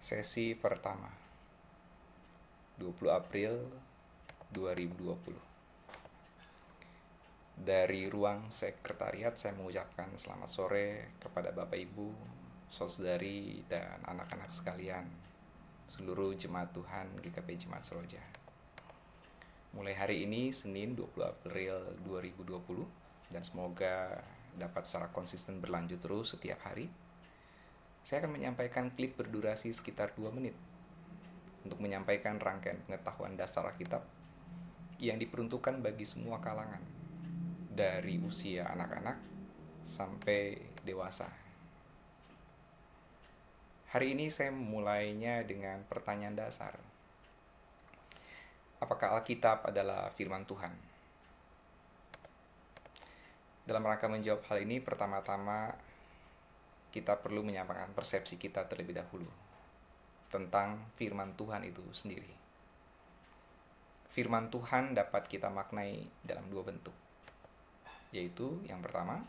Sesi pertama 20 April 2020. Dari ruang sekretariat saya mengucapkan selamat sore kepada Bapak Ibu, saudari dan anak-anak sekalian, seluruh jemaat Tuhan GKP Jemaat Seroja. Mulai hari ini Senin 20 April 2020 dan semoga dapat secara konsisten berlanjut terus setiap hari. Saya akan menyampaikan klip berdurasi sekitar 2 menit untuk menyampaikan rangkaian pengetahuan dasar Alkitab yang diperuntukkan bagi semua kalangan, dari usia anak-anak sampai dewasa. Hari ini saya memulainya dengan pertanyaan dasar. Apakah Alkitab adalah firman Tuhan? Dalam rangka menjawab hal ini, pertama-tama kita perlu menyampaikan persepsi kita terlebih dahulu tentang firman Tuhan itu sendiri. Firman Tuhan dapat kita maknai dalam dua bentuk, yaitu yang pertama,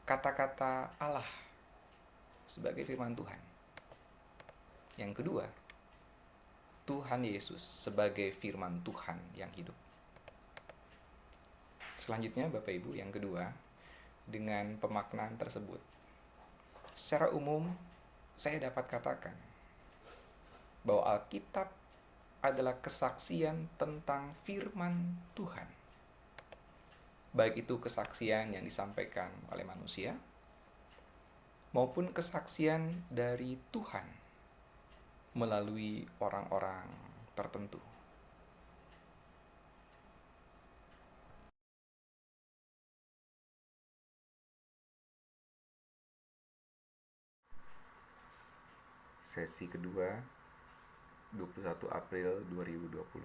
kata-kata Allah sebagai firman Tuhan. Yang kedua, Tuhan Yesus sebagai firman Tuhan yang hidup. Selanjutnya Bapak Ibu, yang kedua, dengan pemaknaan tersebut, secara umum saya dapat katakan bahwa Alkitab adalah kesaksian tentang firman Tuhan. Baik itu kesaksian yang disampaikan oleh manusia maupun kesaksian dari Tuhan melalui orang-orang tertentu. Sesi kedua 21 April 2020.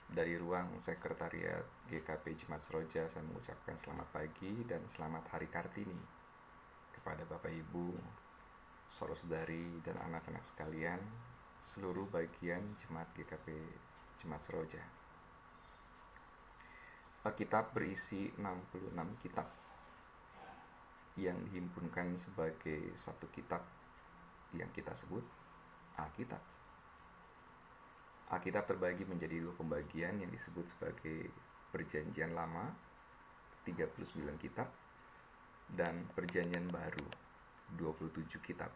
Dari ruang sekretariat GKP Jemaat Seroja saya mengucapkan selamat pagi dan selamat Hari Kartini kepada Bapak Ibu, saudara-saudari dan anak-anak sekalian, seluruh bagian Jemaat GKP Jemaat Seroja. Alkitab berisi 66 kitab yang dihimpunkan sebagai satu kitab yang kita sebut Alkitab. Alkitab terbagi menjadi dua pembagian yang disebut sebagai Perjanjian Lama 39 kitab dan Perjanjian Baru 27 kitab.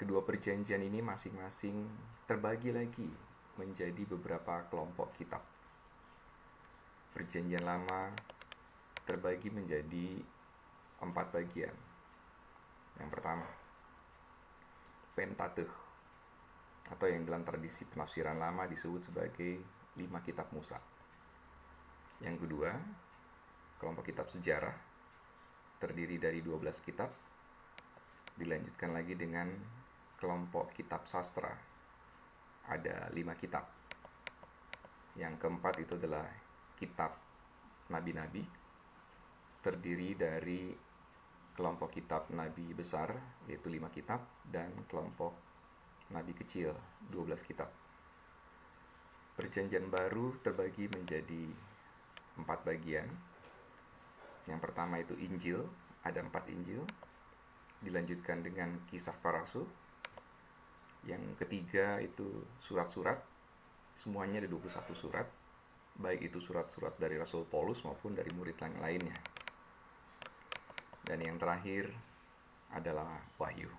Kedua perjanjian ini masing-masing terbagi lagi menjadi beberapa kelompok kitab. Perjanjian Lama terbagi menjadi 4 bagian. Yang pertama, Pentateuch, atau yang dalam tradisi penafsiran lama disebut sebagai 5 kitab Musa. Yang kedua, kelompok kitab sejarah terdiri dari 12 kitab. Dilanjutkan lagi dengan kelompok kitab sastra, ada 5 kitab. Yang keempat itu adalah kitab nabi-nabi, terdiri dari kelompok kitab nabi besar, yaitu 5 kitab, dan kelompok nabi kecil, 12 kitab. Perjanjian Baru terbagi menjadi 4 bagian. Yang pertama itu Injil, ada 4 Injil. Dilanjutkan dengan Kisah Para Rasul. Yang ketiga itu surat-surat. Semuanya ada 21 surat, baik itu surat-surat dari Rasul Paulus maupun dari murid lainnya. Dan yang terakhir adalah Wahyu.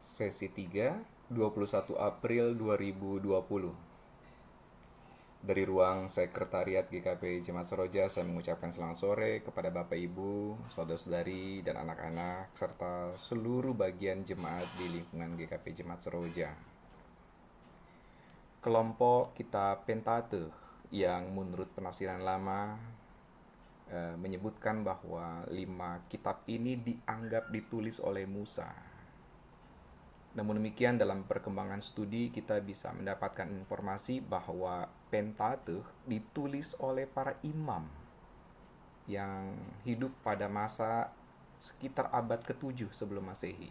Sesi 3, 21 April 2020. Dari ruang sekretariat GKP Jemaat Seroja saya mengucapkan selamat sore kepada Bapak Ibu, saudara-saudari dan anak-anak serta seluruh bagian jemaat di lingkungan GKP Jemaat Seroja. Kelompok kitab Pentateuch yang menurut penafsiran lama menyebutkan bahwa 5 kitab ini dianggap ditulis oleh Musa. Namun demikian, dalam perkembangan studi kita bisa mendapatkan informasi bahwa Pentateuch ditulis oleh para imam yang hidup pada masa sekitar abad ke-7 sebelum Masehi.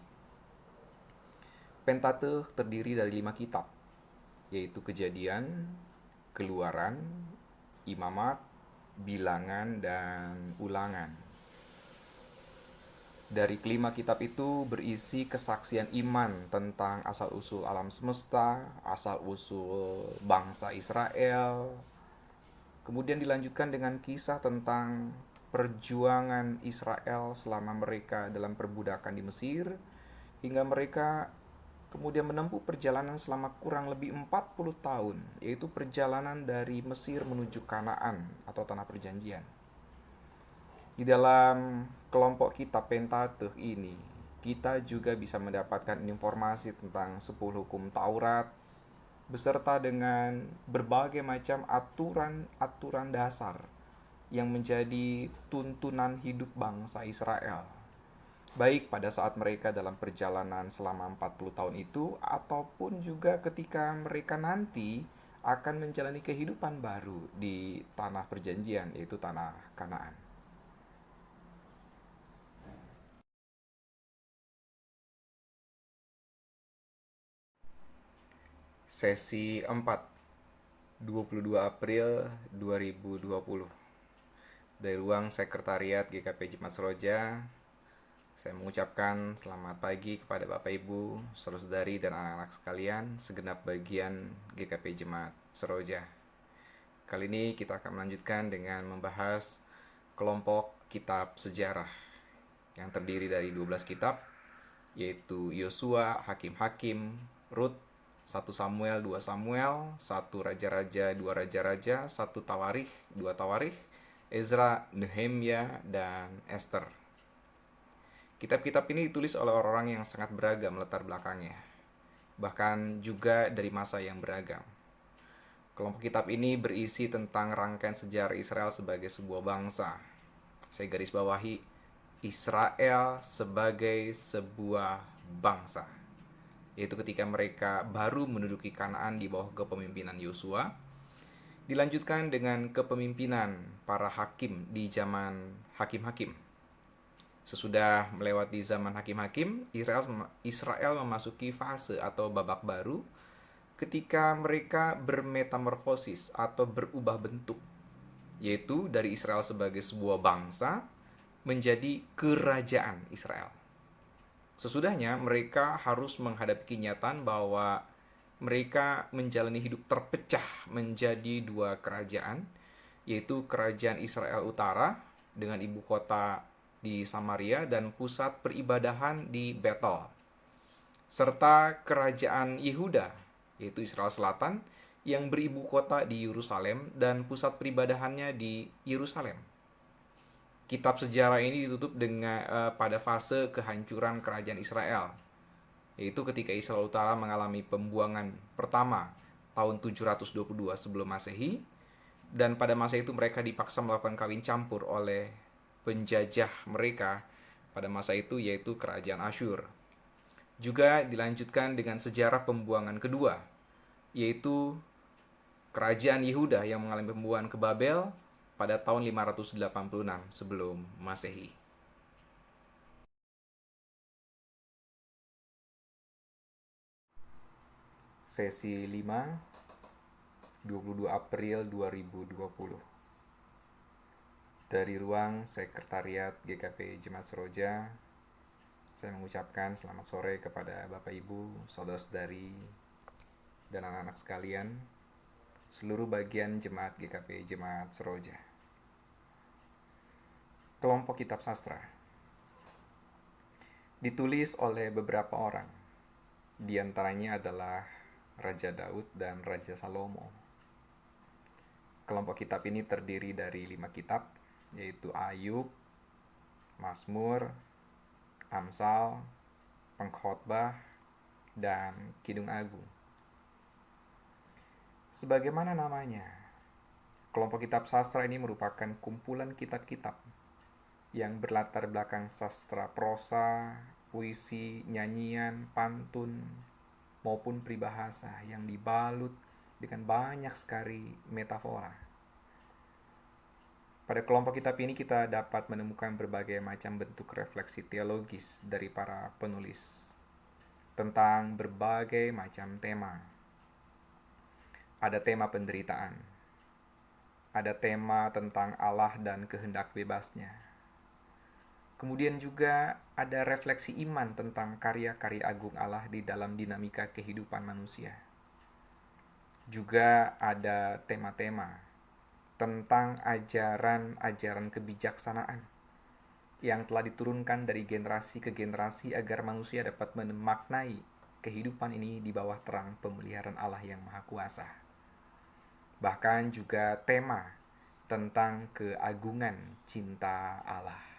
Pentateuch terdiri dari 5 kitab, yaitu Kejadian, Keluaran, Imamat, Bilangan, dan Ulangan. Dari kelima kitab itu berisi kesaksian iman tentang asal-usul alam semesta, asal-usul bangsa Israel. Kemudian dilanjutkan dengan kisah tentang perjuangan Israel selama mereka dalam perbudakan di Mesir, hingga mereka kemudian menempuh perjalanan selama kurang lebih 40 tahun, yaitu perjalanan dari Mesir menuju Kanaan atau Tanah Perjanjian. Di dalam kelompok kitab Pentateuch ini, kita juga bisa mendapatkan informasi tentang 10 hukum Taurat, beserta dengan berbagai macam aturan-aturan dasar yang menjadi tuntunan hidup bangsa Israel, baik pada saat mereka dalam perjalanan selama 40 tahun itu, ataupun juga ketika mereka nanti akan menjalani kehidupan baru di Tanah Perjanjian, yaitu Tanah Kanaan. Sesi 4, 22 April 2020. Dari ruang Sekretariat GKP Jemaat Seroja, saya mengucapkan selamat pagi kepada Bapak Ibu, saudara-saudari, dan anak-anak sekalian, segenap bagian GKP Jemaat Seroja. Kali ini kita akan melanjutkan dengan membahas kelompok kitab sejarah yang terdiri dari 12 kitab, yaitu Yosua, Hakim-Hakim, Rut, 1 Samuel, 2 Samuel, 1 Raja-Raja, 2 Raja-Raja, 1 Tawarikh, 2 Tawarikh, Ezra, Nehemia, dan Esther. Kitab-kitab ini ditulis oleh orang-orang yang sangat beragam latar belakangnya, bahkan juga dari masa yang beragam. Kelompok kitab ini berisi tentang rangkaian sejarah Israel sebagai sebuah bangsa. Saya garis bawahi, Israel sebagai sebuah bangsa, yaitu ketika mereka baru menduduki Kanaan di bawah kepemimpinan Yosua, dilanjutkan dengan kepemimpinan para hakim di zaman Hakim-Hakim. Sesudah melewati zaman Hakim-Hakim, Israel memasuki fase atau babak baru ketika mereka bermetamorfosis atau berubah bentuk, yaitu dari Israel sebagai sebuah bangsa menjadi kerajaan Israel. Sesudahnya mereka harus menghadapi kenyataan bahwa mereka menjalani hidup terpecah menjadi dua kerajaan, yaitu kerajaan Israel Utara dengan ibu kota di Samaria dan pusat peribadahan di Betel, serta kerajaan Yehuda, yaitu Israel Selatan, yang beribu kota di Yerusalem dan pusat peribadahannya di Yerusalem. Kitab sejarah ini ditutup dengan pada fase kehancuran kerajaan Israel, yaitu ketika Israel Utara mengalami pembuangan pertama tahun 722 sebelum Masehi, dan pada masa itu mereka dipaksa melakukan kawin campur oleh penjajah mereka pada masa itu, yaitu kerajaan Asyur. Juga dilanjutkan dengan sejarah pembuangan kedua, yaitu kerajaan Yehuda yang mengalami pembuangan ke Babel pada tahun 586 sebelum Masehi. Sesi 5, 22 April 2020. Dari ruang Sekretariat GKP Jemaat Seroja, saya mengucapkan selamat sore kepada Bapak Ibu, saudara-saudari, dan anak-anak sekalian, seluruh bagian Jemaat GKP Jemaat Seroja. Kelompok kitab sastra ditulis oleh beberapa orang. Di antaranya adalah Raja Daud dan Raja Salomo. Kelompok kitab ini terdiri dari 5 kitab, yaitu Ayub, Mazmur, Amsal, Pengkhotbah, dan Kidung Agung. Sebagaimana namanya, kelompok kitab sastra ini merupakan kumpulan kitab-kitab yang berlatar belakang sastra prosa, puisi, nyanyian, pantun, maupun peribahasa yang dibalut dengan banyak sekali metafora. Pada kelompok kitab ini kita dapat menemukan berbagai macam bentuk refleksi teologis dari para penulis tentang berbagai macam tema. Ada tema penderitaan, ada tema tentang Allah dan kehendak bebasnya. Kemudian juga ada refleksi iman tentang karya-karya agung Allah di dalam dinamika kehidupan manusia. Juga ada tema-tema tentang ajaran-ajaran kebijaksanaan yang telah diturunkan dari generasi ke generasi agar manusia dapat memaknai kehidupan ini di bawah terang pemeliharaan Allah yang Maha Kuasa. Bahkan juga tema tentang keagungan cinta Allah.